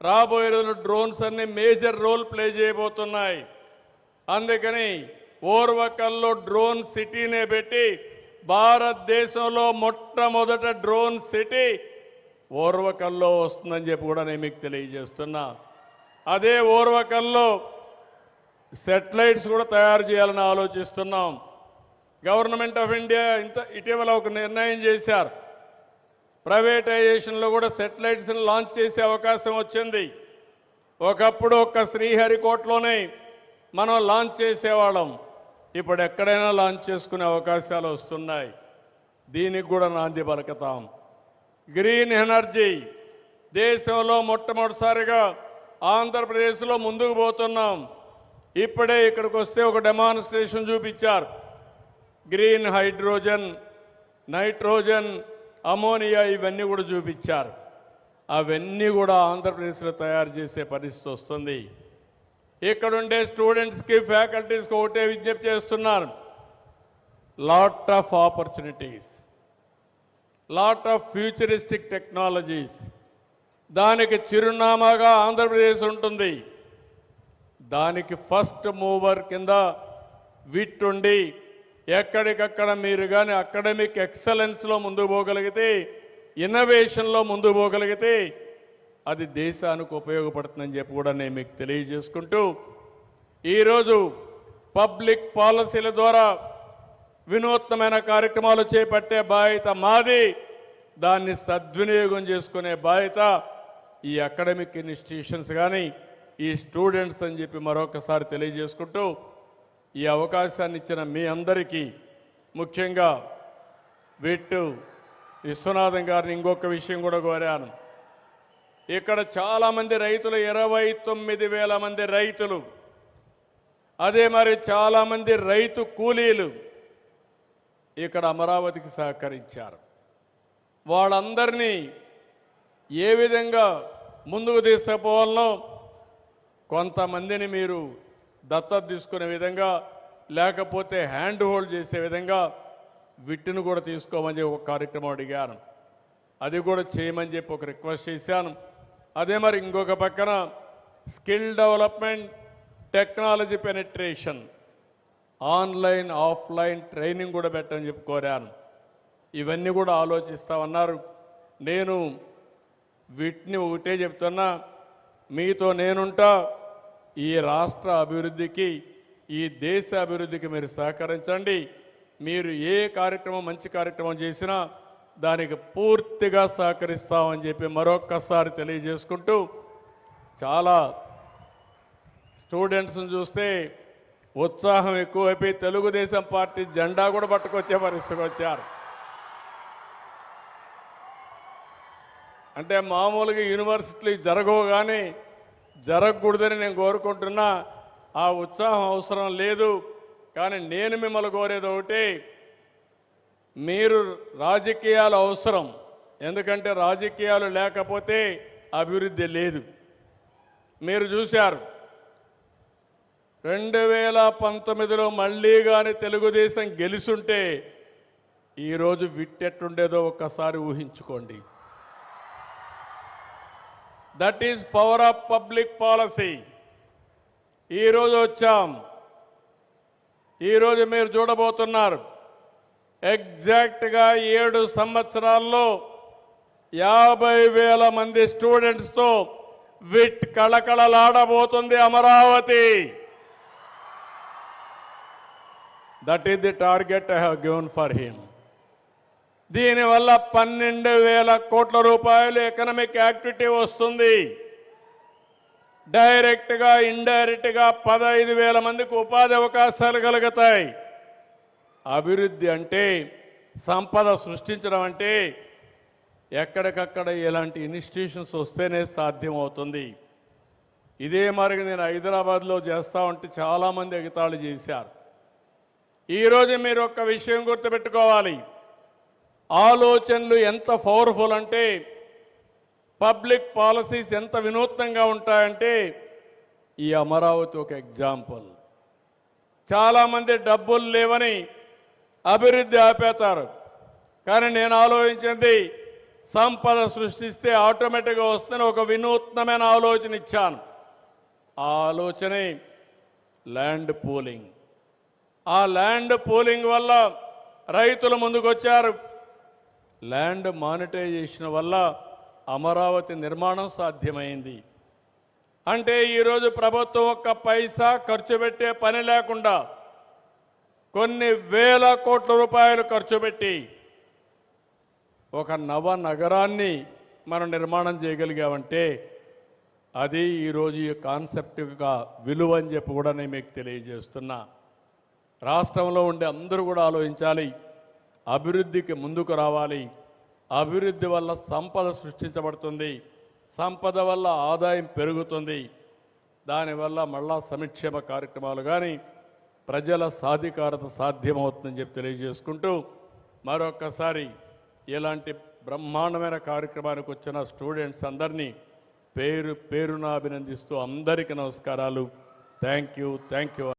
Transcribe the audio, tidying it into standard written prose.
రాబోయే రోజుల్లో డ్రోన్స్ అన్ని మేజర్ రోల్ ప్లే చేయబోతున్నాయి. అందుకని ఓర్వకల్లో డ్రోన్ సిటీనే పెట్టి భారతదేశంలో మొట్టమొదట డ్రోన్ సిటీ ఓర్వకల్లో వస్తుందని చెప్పి కూడా నేను మీకు తెలియజేస్తున్నా. అదే ఓర్వకల్లో సెటిలైట్స్ కూడా తయారు చేయాలని ఆలోచిస్తున్నాం. గవర్నమెంట్ ఆఫ్ ఇండియా ఇటీవల ఒక నిర్ణయం చేశారు. ప్రైవేటైజేషన్లో కూడా సెటిలైట్స్ని లాంచ్ చేసే అవకాశం వచ్చింది. ఒకప్పుడు ఒక్క శ్రీహరికోటలోనే మనం లాంచ్ చేసేవాళ్ళం. ఇప్పుడు ఎక్కడైనా లాంచ్ చేసుకునే అవకాశాలు వస్తున్నాయి. దీనికి కూడా నాంది పలుకుతాం. గ్రీన్ ఎనర్జీ దేశంలో మొట్టమొదటిసారిగా ఆంధ్రప్రదేశ్లో ముందుకు పోతున్నాం. ఇప్పుడే ఇక్కడికి వస్తే ఒక డెమాన్స్ట్రేషన్ చూపించారు. గ్రీన్ హైడ్రోజన్, నైట్రోజన్, అమోనియా ఇవన్నీ కూడా చూపించారు. అవన్నీ కూడా ఆంధ్రప్రదేశ్లో తయారు చేసే పరిస్థితి వస్తుంది. ఇక్కడుండే స్టూడెంట్స్కి ఫ్యాకల్టీస్కి ఒకటే విజ్ఞప్తి చేస్తున్నారు. Lot of opportunities, lot of futuristic technologies, దానికి చిరునామాగా ఆంధ్రప్రదేశ్ ఉంటుంది. దానికి ఫస్ట్ మూవర్ కింద విట్టుండి ఎక్కడికక్కడ మీరు కానీ అకాడమిక్ ఎక్సలెన్స్లో ముందుకు పోగలిగితే, ఇన్నోవేషన్లో ముందుకు పోగలిగితే అది దేశానికి ఉపయోగపడుతుందని చెప్పి కూడా నేను మీకు తెలియజేసుకుంటూ, ఈరోజు పబ్లిక్ పాలసీల ద్వారా వినూత్నమైన కార్యక్రమాలు చేపట్టే బాధ్యత మాది. దాన్ని సద్వినియోగం చేసుకునే బాధ్యత ఈ అకాడమిక్ ఇన్స్టిట్యూషన్స్ కానీ ఈ స్టూడెంట్స్ అని చెప్పి మరొకసారి తెలియజేసుకుంటూ, ఈ అవకాశాన్ని ఇచ్చిన మీ అందరికీ, ముఖ్యంగా విట్టు విశ్వనాథం గారిని ఇంకొక విషయం కూడా కోరాను. ఇక్కడ చాలామంది రైతులు, 29,000 మంది రైతులు, అదే మరి చాలామంది రైతు కూలీలు ఇక్కడ అమరావతికి సహకరించారు. వాళ్ళందరినీ ఏ విధంగా ముందుకు తీసుకుపోవాలనో, కొంతమందిని మీరు దత్తత తీసుకునే విధంగా, లేకపోతే హ్యాండ్ హోల్డ్ చేసే విధంగా విట్టును కూడా తీసుకోమని చెప్పి ఒక కార్యక్రమం అడిగాను. అది కూడా చేయమని చెప్పి ఒక రిక్వెస్ట్ చేశాను. అదే మరి ఇంకొక పక్కన skill development, technology penetration, online offline training కూడా పెట్టని చెప్పి కోరాను. ఇవన్నీ కూడా ఆలోచిస్తామన్నారు. నేను వీటిని ఒకటే చెప్తున్నా, మీతో నేనుంటా. ఈ రాష్ట్ర అభివృద్ధికి, ఈ దేశ అభివృద్ధికి మీరు సహకరించండి. మీరు ఏ కార్యక్రమం, మంచి కార్యక్రమం చేసినా దానికి పూర్తిగా సహకరిస్తామని చెప్పి మరొక్కసారి తెలియజేసుకుంటూ, చాలా స్టూడెంట్స్ని చూస్తే ఉత్సాహం ఎక్కువైపోయి తెలుగుదేశం పార్టీ జెండా కూడా పట్టుకొచ్చే పరిస్థితికి వచ్చారు. అంటే మామూలుగా యూనివర్సిటీలు జరగవు, కానీ జరగకూడదని నేను కోరుకుంటున్నా. ఆ ఉత్సాహం అవసరం లేదు. కానీ నేను మిమ్మల్ని కోరేది ఒకటి, మీరు రాజకీయాలు అవసరం. ఎందుకంటే రాజకీయాలు లేకపోతే అభివృద్ధి లేదు. మీరు చూశారు 2019లో మళ్ళీ కానీ తెలుగుదేశం గెలుసుంటే ఈరోజు విట్టెట్టుండేదో ఒక్కసారి ఊహించుకోండి. That is power of public policy. ఈరోజు వచ్చాం. ఈరోజు మీరు చూడబోతున్నారు, ఎగ్జాక్ట్గా 7 సంవత్సరాల్లో 50,000 మంది స్టూడెంట్స్తో విట్ కళకళలాడబోతుంది Amaravati. That is the target I have given for him. దీనివల్ల 12,000 కోట్ల రూపాయలు ఎకనామిక్ యాక్టివిటీ వస్తుంది. డైరెక్ట్గా, ఇండైరెక్ట్గా 15,000 మందికి ఉపాధి అవకాశాలు కలుగుతాయి. అభివృద్ధి అంటే, సంపద సృష్టించడం అంటే ఎక్కడికక్కడ ఇలాంటి ఇన్స్టిట్యూషన్స్ వస్తేనే సాధ్యమవుతుంది. ఇదే మరి నేను హైదరాబాద్లో చేస్తా ఉంటే చాలామంది ఎగతాళి చేశారు. ఈరోజు మీరు ఒక్క విషయం గుర్తుపెట్టుకోవాలి, ఆలోచనలు ఎంత పవర్ఫుల్ అంటే, పబ్లిక్ పాలసీస్ ఎంత వినూత్నంగా ఉంటాయంటే, ఈ అమరావతి ఒక ఎగ్జాంపుల్. చాలామంది డబ్బులు లేవని అభివృద్ధి ఆపేతారు. కానీ నేను ఆలోచించింది, సంపద సృష్టిస్తే ఆటోమేటిక్గా వస్తుందని ఒక వినూత్నమైన ఆలోచన ఇచ్చాను. ఆ ఆలోచనే ల్యాండ్ పూలింగ్. ఆ ల్యాండ్ పూలింగ్ వల్ల రైతులు ముందుకొచ్చారు. ల్యాండ్ మానిటైజేషన్ వల్ల అమరావతి నిర్మాణం సాధ్యమైంది. అంటే ఈరోజు ప్రభుత్వం ఒక్క పైసా ఖర్చు పెట్టే పని లేకుండా కొన్ని వేల కోట్ల రూపాయలు ఖర్చు పెట్టి ఒక నవ నగరాన్ని మనం నిర్మాణం చేయగలిగామంటే అది ఈరోజు ఈ కాన్సెప్ట్ యొక్క విలువ అని చెప్పి కూడా నేను మీకు తెలియజేస్తున్నా. రాష్ట్రంలో ఉండే అందరూ కూడా ఆలోచించాలి, అభివృద్ధికి ముందుకు రావాలి. అభివృద్ధి వల్ల సంపద సృష్టించబడుతుంది, సంపద వల్ల ఆదాయం పెరుగుతుంది, దానివల్ల మళ్ళా సంక్షేమ కార్యక్రమాలు కానీ ప్రజల సాధికారత సాధ్యమవుతుందని చెప్పి తెలియజేసుకుంటూ మరొక్కసారి ఇలాంటి బ్రహ్మాండమైన కార్యక్రమానికి వచ్చిన స్టూడెంట్స్ అందరినీ పేరు పేరున అభినందిస్తూ అందరికీ నమస్కారాలు. Thank you.